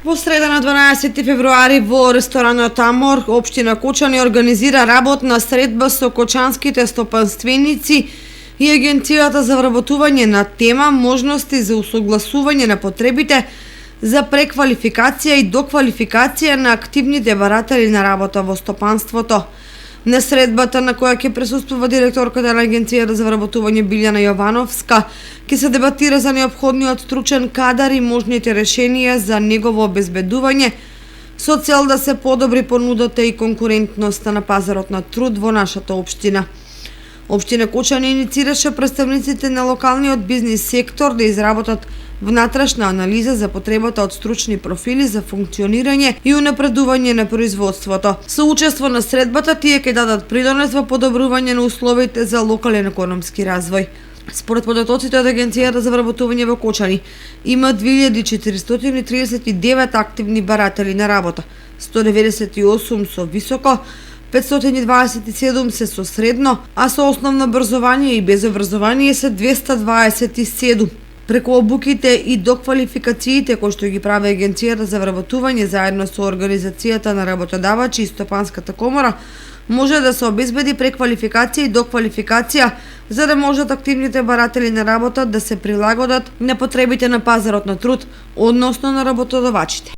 Во среда на 12 февруари во ресторанот Амор, општина Кочани организира работна средба со кочанските стопанственици и Агенцијата за вработување на тема можности за усогласување на потребите за преквалификација и доквалификација на активните баратели на работа во стопанството. На средбата на која ќе присуствува директорката на Агенцијата за вработување Билјана Јовановска, ќе се дебатира за неопходниот стручен кадар и можните решенија за негово обезбедување со цел да се подобри понудата и конкурентноста на пазарот на труд во нашата општина. Општина Кочани иницираше представниците на локалниот бизнис сектор да изработат внатрешна анализа за потребата од стручни профили за функционирање и унапредување на производството. Со учество на средбата тие ќе дадат придонес во подобрување на условите за локален економски развој. Според податоците од Агенцијата за вработување во Кочани, има 2439 активни баратели на работа, 198 со високо, 527 се со средно, а со основно образование и без образование се 227. Преку обуките и доквалификациите кои што ги прави Агенцијата за вработување заедно со Организацијата на работодавачи и Стопанската комора, може да се обезбеди преквалификација и доквалификација за да можат активните баратели на работа да се прилагодат на потребите на пазарот на труд, односно на работодавачите.